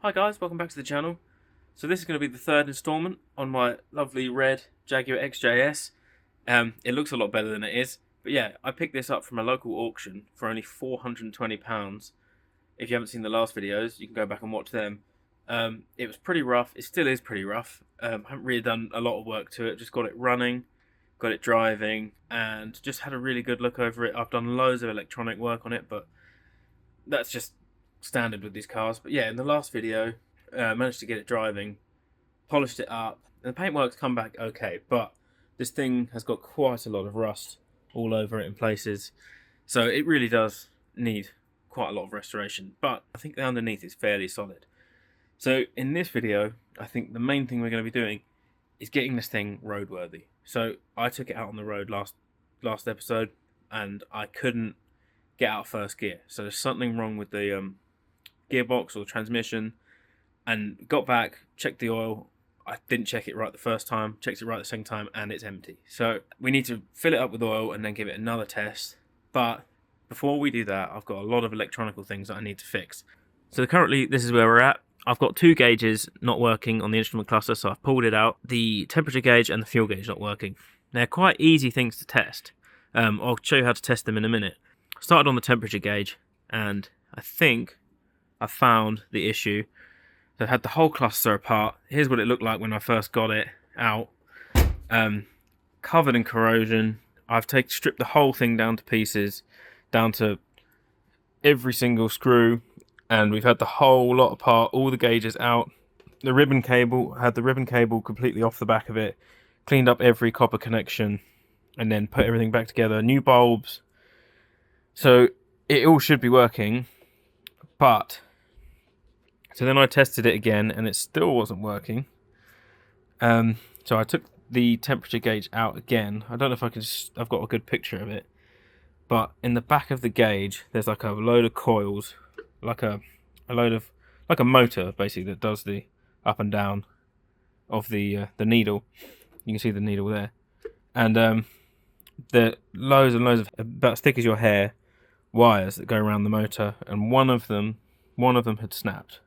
Hi guys, welcome back to the channel. So this is going to be the third installment on my lovely red Jaguar XJS. It looks a lot better than it is, but yeah, I picked this up from a local auction for only £420. If you haven't seen the last videos, you can go back and watch them. It was pretty rough, it still is pretty rough. I haven't really done a lot of work to it, just got it running, got it driving, and just had a really good look over it. I've done loads of electronic work on it, but that's just standard with these cars. But yeah, in the last video, managed to get it driving, polished it up, and the paintwork's come back okay, but this thing has got quite a lot of rust all over it in places, so it really does need quite a lot of restoration, but I think the underneath is fairly solid. So in this video, I think the main thing we're going to be doing is getting this thing roadworthy. So I took it out on the road last episode, and I couldn't get out of first gear, so there's something wrong with the gearbox or transmission, and got back, checked the oil. I didn't check it right the first time, checked it right the second time, and it's empty. So we need to fill it up with oil and then give it another test. But before we do that, I've got a lot of electronical things that I need to fix. So currently this is where we're at. I've got two gauges not working on the instrument cluster, so I've pulled it out. The temperature gauge and the fuel gauge not working. They're quite easy things to test. I'll show you how to test them in a minute. Started on the temperature gauge, and I think I found the issue. So I had the whole cluster apart. Here's what it looked like when I first got it out. Covered in corrosion. I've stripped the whole thing down to pieces, down to every single screw, and we've had the whole lot apart, all the gauges out. The ribbon cable, had the ribbon cable completely off the back of it, cleaned up every copper connection, and then put everything back together. New bulbs. So it all should be working, but so then I tested it again, and it still wasn't working. So I took the temperature gauge out again. I don't know if I can I've got a good picture of it, but in the back of the gauge, there's like a load of coils, like a motor basically that does the up and down of the needle. You can see the needle there, and there are loads and loads of about as thick as your hair wires that go around the motor, and one of them had snapped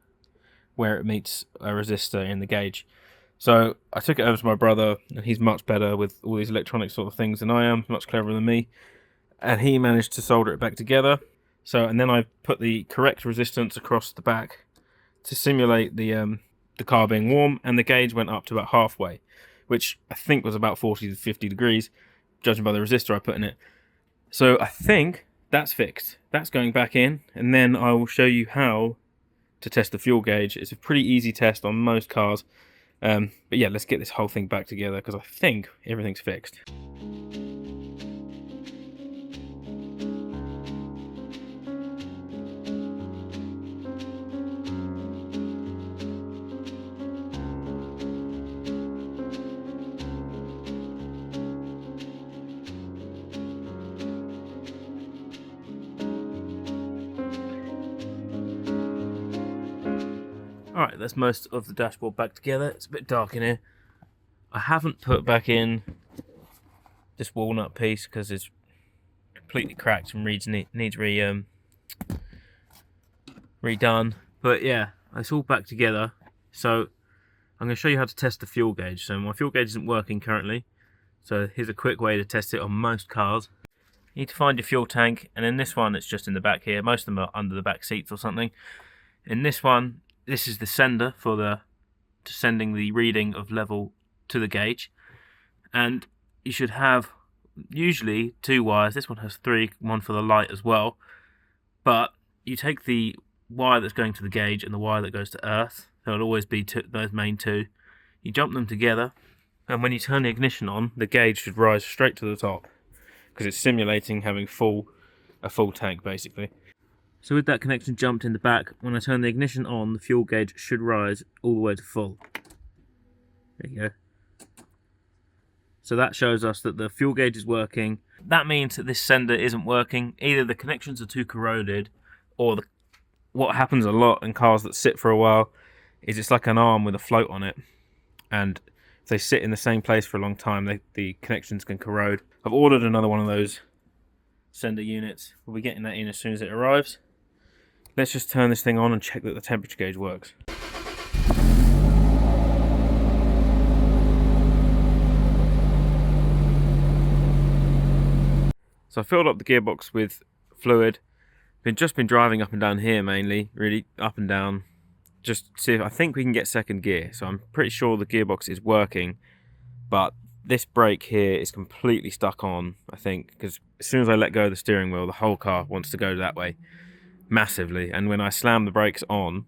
where it meets a resistor in the gauge. So I took it over to my brother, and he's much better with all these electronic sort of things than I am, much cleverer than me, and he managed to solder it back together. So, and then I put the correct resistance across the back to simulate the car being warm, and the gauge went up to about halfway, which I think was about 40 to 50 degrees, judging by the resistor I put in it. So I think that's fixed. That's going back in, and then I will show you how to test the fuel gauge. It's a pretty easy test on most cars, but yeah, let's get this whole thing back together because I think everything's fixed. Alright, that's most of the dashboard back together. It's a bit dark in here. I haven't put back in this walnut piece because it's completely cracked and needs redone. But yeah, it's all back together. So I'm going to show you how to test the fuel gauge. So my fuel gauge isn't working currently. So here's a quick way to test it on most cars. You need to find your fuel tank, and in this one it's just in the back here. Most of them are under the back seats or something. In this one, this is the sender for sending the reading of level to the gauge, and you should have usually two wires. This one has three, one for the light as well, but you take the wire that's going to the gauge and the wire that goes to earth. There'll always be those main two. You jump them together, and when you turn the ignition on, the gauge should rise straight to the top because it's simulating having a full tank basically. So with that connection jumped in the back, when I turn the ignition on, the fuel gauge should rise all the way to full. There you go. So that shows us that the fuel gauge is working. That means that this sender isn't working. Either the connections are too corroded, or what happens a lot in cars that sit for a while is it's like an arm with a float on it. And if they sit in the same place for a long time, the connections can corrode. I've ordered another one of those sender units. We'll be getting that in as soon as it arrives. Let's just turn this thing on and check that the temperature gauge works. So I filled up the gearbox with fluid. Just been driving up and down here mainly, really up and down. Just see if I think we can get second gear. So I'm pretty sure the gearbox is working, but this brake here is completely stuck on, I think, because as soon as I let go of the steering wheel, the whole car wants to go that way massively. And when I slam the brakes on,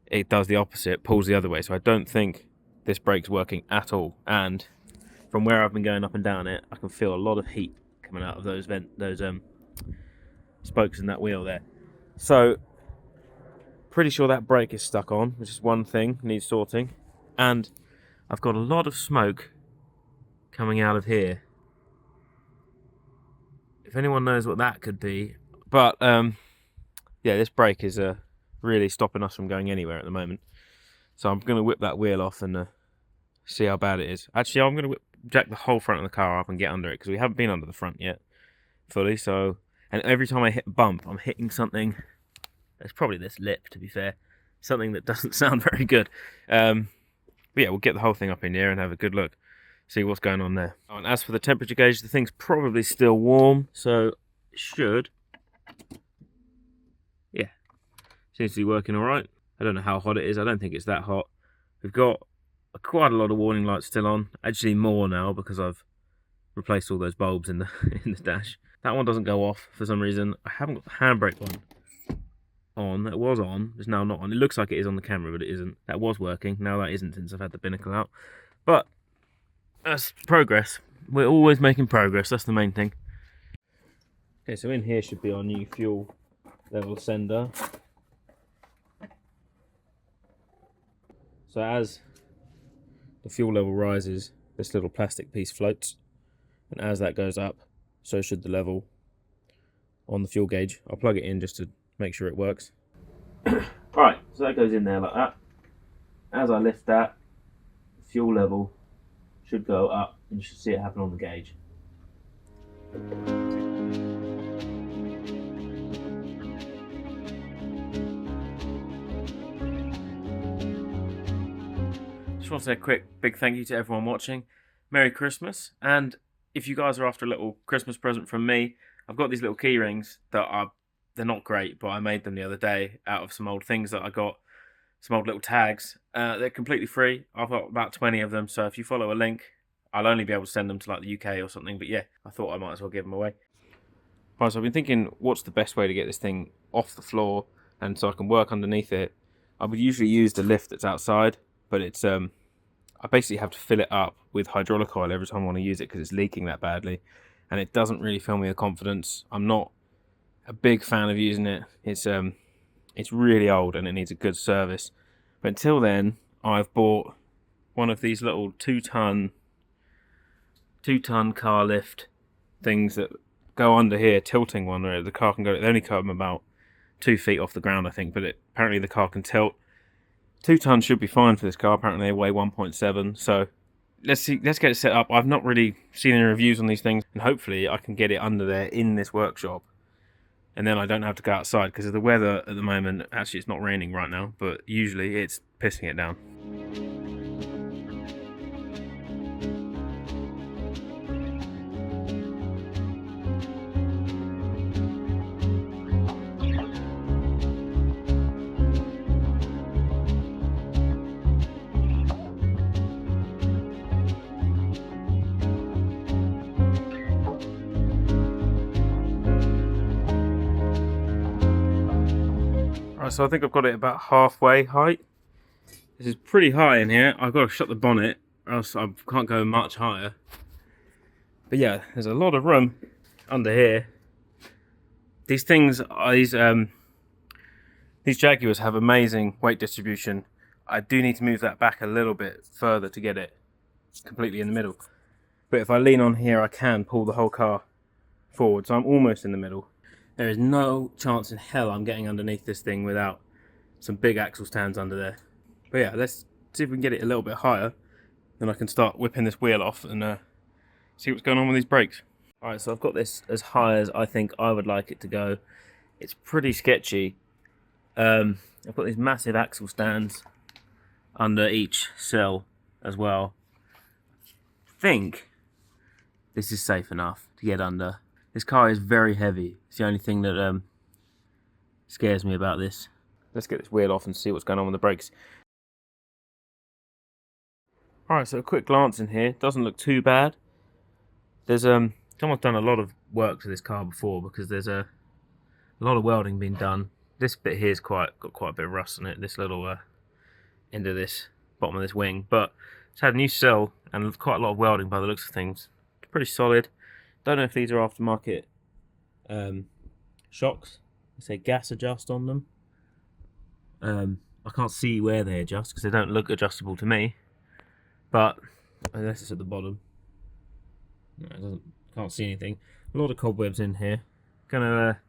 it does the opposite, pulls the other way. So I don't think this brake's working at all. And from where I've been going up and down it, I can feel a lot of heat coming out of those spokes in that wheel there. So pretty sure that brake is stuck on, which is one thing, needs sorting. And I've got a lot of smoke coming out of here. If anyone knows what that could be. But yeah, this brake is really stopping us from going anywhere at the moment. So I'm going to whip that wheel off and see how bad it is. Actually, I'm going to jack the whole front of the car up and get under it, because we haven't been under the front yet fully. So, and every time I hit a bump, I'm hitting something. It's probably this lip, to be fair. Something that doesn't sound very good. But yeah, we'll get the whole thing up in here and have a good look. See what's going on there. Oh, and as for the temperature gauge, the thing's probably still warm. So it should. Yeah. Seems to be working alright. I don't know how hot it is. I don't think it's that hot. We've got quite a lot of warning lights still on. Actually more now, because I've replaced all those bulbs in the in the dash. That one doesn't go off for some reason. I haven't got the handbrake one on. It was on, it's now not on. It looks like it is on the camera, but it isn't. That was working, now that isn't, since I've had the binnacle out. But that's progress. We're always making progress, that's the main thing. Okay, so in here should be our new fuel level sender. So as the fuel level rises, this little plastic piece floats, and as that goes up, so should the level on the fuel gauge. I'll plug it in just to make sure it works. Right, so that goes in there like that. As I lift that, the fuel level should go up, and you should see it happen on the gauge. Just want to say a quick big thank you to everyone watching. Merry Christmas, and if you guys are after a little Christmas present from me, I've got these little key rings that they're not great, but I made them the other day out of some old things that I got, some old little tags. They're completely free. I've got about 20 of them, so if you follow a link, I'll only be able to send them to like the UK or something, but yeah, I thought I might as well give them away. Right, so I've been thinking, what's the best way to get this thing off the floor and so I can work underneath it? I would usually use the lift that's outside, but it's I basically have to fill it up with hydraulic oil every time I want to use it, because it's leaking that badly, and it doesn't really fill me with confidence. I'm not a big fan of using it. It's really old and it needs a good service. But until then, I've bought one of these little two-ton car lift things that go under here, tilting one where the car can go. They only come about 2 feet off the ground, I think, but apparently the car can tilt. 2 tons should be fine for this car. Apparently they weigh 1.7. So let's get it set up. I've not really seen any reviews on these things, and hopefully I can get it under there in this workshop, and then I don't have to go outside, because of the weather at the moment. Actually, it's not raining right now, but usually it's pissing it down. Right, so I think I've got it about halfway height. This is pretty high in here. I've got to shut the bonnet, or else I can't go much higher. But yeah, there's a lot of room under here. These things, these Jaguars have amazing weight distribution. I do need to move that back a little bit further to get it completely in the middle. But if I lean on here, I can pull the whole car forward, so I'm almost in the middle. There is no chance in hell I'm getting underneath this thing without some big axle stands under there. But yeah, let's see if we can get it a little bit higher. then I can start whipping this wheel off and see what's going on with these brakes. Alright, so I've got this as high as I think I would like it to go. It's pretty sketchy. I've got these massive axle stands under each sill as well. I think this is safe enough to get under. This car is very heavy. It's the only thing that scares me about this. Let's get this wheel off and see what's going on with the brakes. Alright, so a quick glance in here. Doesn't look too bad. There's someone's done a lot of work to this car before, because there's a lot of welding being done. This bit here's got quite a bit of rust on it. This little end of this bottom of this wing, but it's had a new sill and quite a lot of welding by the looks of things. It's pretty solid. Don't know if these are aftermarket shocks. They say gas adjust on them. I can't see where they adjust because they don't look adjustable to me. But unless it's at the bottom, no, it doesn't. Can't see anything. A lot of cobwebs in here. Gonna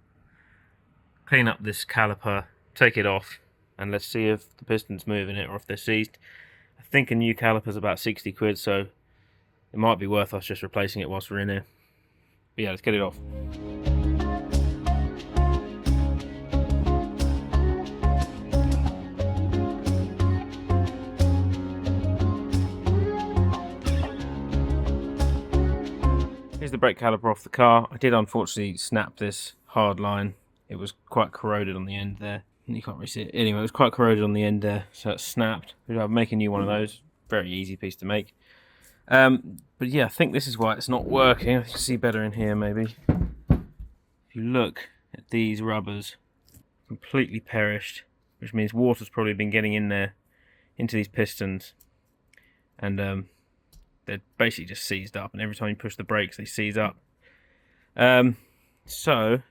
clean up this caliper, take it off, and let's see if the piston's moving it or if they're seized. I think a new caliper's about 60 quid, so it might be worth us just replacing it whilst we're in here. But yeah, let's get it off. Here's the brake caliper off the car. I did unfortunately snap this hard line. It was quite corroded on the end there. You can't really see it. Anyway, it was quite corroded on the end there, so it snapped. I'll make a new one of those. Very easy piece to make. But yeah, I think this is why it's not working. I can see better in here maybe. If you look at these rubbers, completely perished, which means water's probably been getting in there, into these pistons. And they're basically just seized up, and every time you push the brakes they seize up. So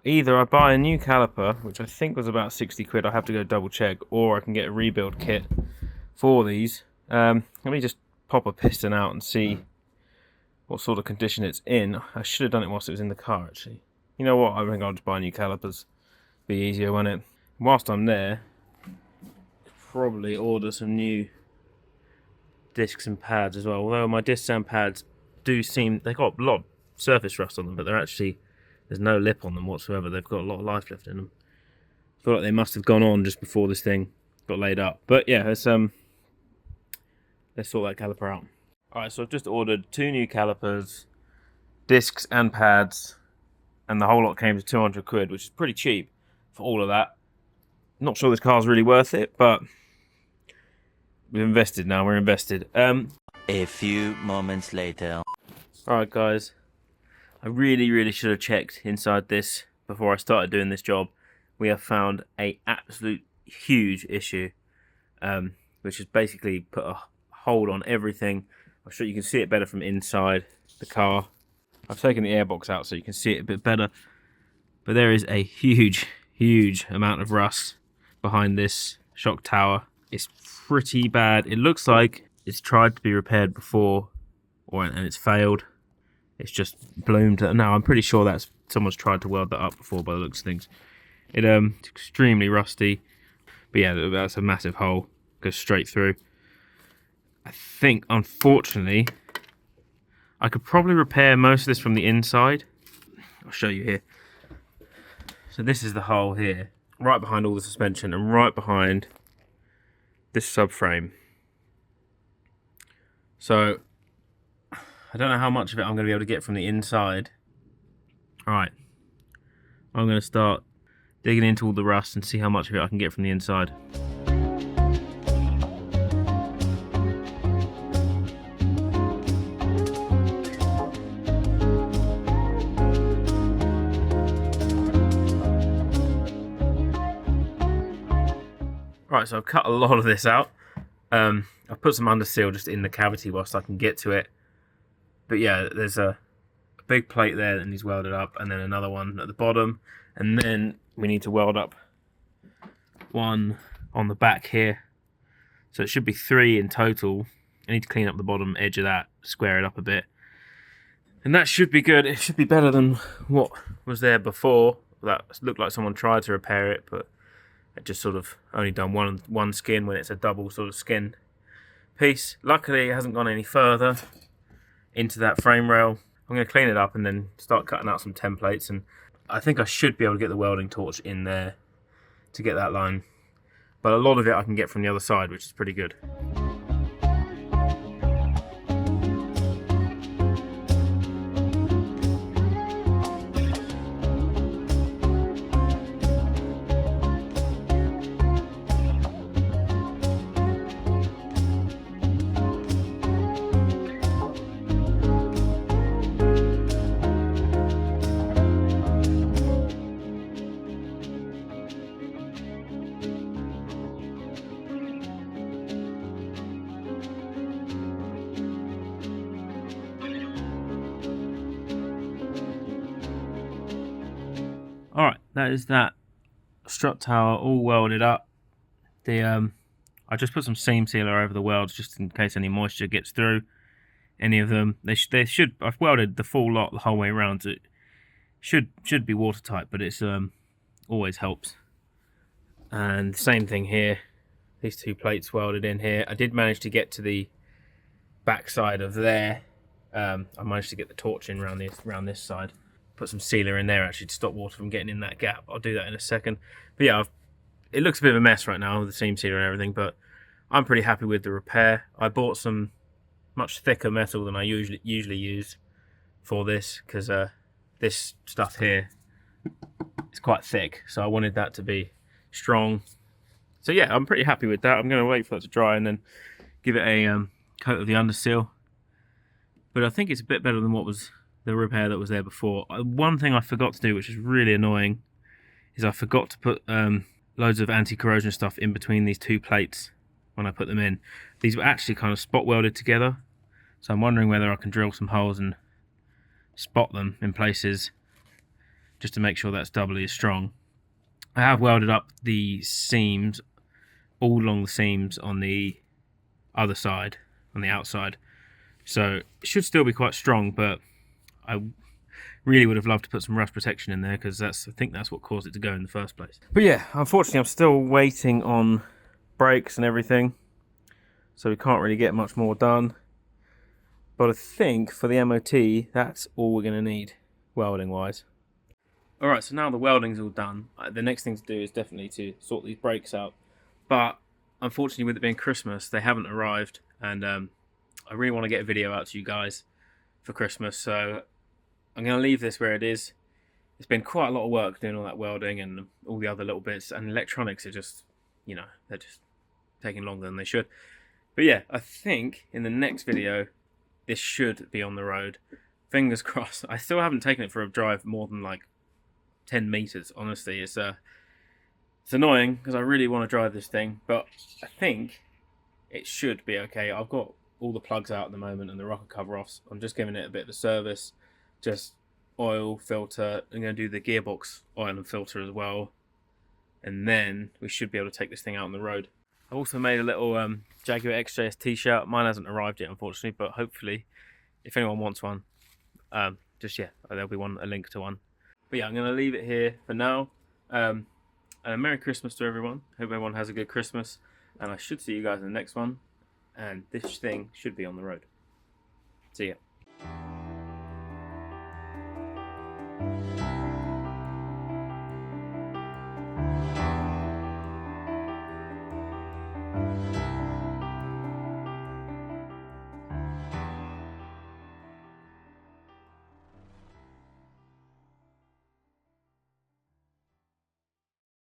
either I buy a new caliper, which I think was about 60 quid, I have to go double check, or I can get a rebuild kit for these. Let me just pop a piston out and see what sort of condition it's in. I should have done it whilst it was in the car actually. You know what, I think I'll just buy new calipers. Be easier, won't it? Whilst I'm there, probably order some new discs and pads as well, although my discs and pads do seem, they've got a lot of surface rust on them, but they're actually, there's no lip on them whatsoever. They've got a lot of life left in them. I feel like they must have gone on just before this thing got laid up. But yeah, let's sort that caliper out. Alright, so I've just ordered 2 new calipers, discs and pads, and the whole lot came to 200 quid, which is pretty cheap for all of that. Not sure this car's really worth it, but we've invested now, we're invested. A few moments later. Alright guys, I really should have checked inside this before I started doing this job. We have found a absolute huge issue, which has basically put a hold on everything. I'm sure you can see it better from inside the car. I've taken the airbox out so you can see it a bit better. But there is a huge amount of rust behind this shock tower. It's pretty bad. It looks like it's tried to be repaired before, and it's failed. It's just bloomed. No, I'm pretty sure that's someone's tried to weld that up before by the looks of things. It's extremely rusty. But yeah, that's a massive hole. Goes straight through. I think, unfortunately, I could probably repair most of this from the inside. I'll show you here. So this is the hole here, right behind all the suspension and right behind this subframe. So I don't know how much of it I'm going to be able to get from the inside. Alright, I'm going to start digging into all the rust and see how much of it I can get from the inside. Right, so I've cut a lot of this out. I've put some underseal just in the cavity whilst I can get to it. But yeah, there's a big plate there that needs welded up, and then another one at the bottom, and then we need to weld up one on the back here. So it should be 3 in total. I need to clean up the bottom edge of that, square it up a bit. And that should be good. It should be better than what was there before. That looked like someone tried to repair it, but it just sort of only done one skin when it's a double sort of skin. piece. Luckily, it hasn't gone any further into that frame rail. I'm going to clean it up and then start cutting out some templates, and I think I should be able to get the welding torch in there to get that line. But a lot of it I can get from the other side, which is pretty good. Alright, that is that strut tower all welded up. I just put some seam sealer over the welds just in case any moisture gets through any of them. They should. I've welded the full lot the whole way around, so it should be watertight, but it's always helps. And same thing here. These two plates welded in here. I did manage to get to the back side of there. I managed to get the torch in around this side. Put some sealer in there actually to stop water from getting in that gap. I'll do that in a second. But yeah, it looks a bit of a mess right now with the seam sealer and everything, but I'm pretty happy with the repair. I bought some much thicker metal than I usually use for this, because this stuff here is quite thick, so I wanted that to be strong. So yeah, I'm pretty happy with that. I'm going to wait for that to dry and then give it a coat of the underseal. But I think it's a bit better than what was the repair that was there before. One thing I forgot to do, which is really annoying, is I forgot to put loads of anti-corrosion stuff in between these two plates when I put them in. These were actually kind of spot welded together, so I'm wondering whether I can drill some holes and spot them in places just to make sure that's doubly as strong. I have welded up the seams, all along the seams on the other side, on the outside, so it should still be quite strong, but I really would have loved to put some rust protection in there, because I think that's what caused it to go in the first place. But yeah, unfortunately I'm still waiting on brakes and everything, so we can't really get much more done. But I think for the MOT, that's all we're going to need, welding wise. Alright, so now the welding's all done, the next thing to do is definitely to sort these brakes out. But unfortunately, with it being Christmas, they haven't arrived, and I really want to get a video out to you guys for Christmas, so I'm going to leave this where it is. It's been quite a lot of work doing all that welding and all the other little bits, and electronics are just, you know, they're just taking longer than they should. But yeah, I think in the next video, this should be on the road. Fingers crossed. I still haven't taken it for a drive more than like 10 meters, honestly. It's annoying because I really want to drive this thing, but I think it should be okay. I've got all the plugs out at the moment and the rocker cover offs. I'm just giving it a bit of a service, just oil, filter. I'm going to do the gearbox oil and filter as well, and then we should be able to take this thing out on the road. I've also made a little Jaguar XJS t-shirt. Mine hasn't arrived yet, unfortunately, but hopefully if anyone wants one, just yeah, there'll be a link to one. But yeah, I'm going to leave it here for now. And a Merry Christmas to everyone. Hope everyone has a good Christmas, and I should see you guys in the next one, and this thing should be on the road. See ya.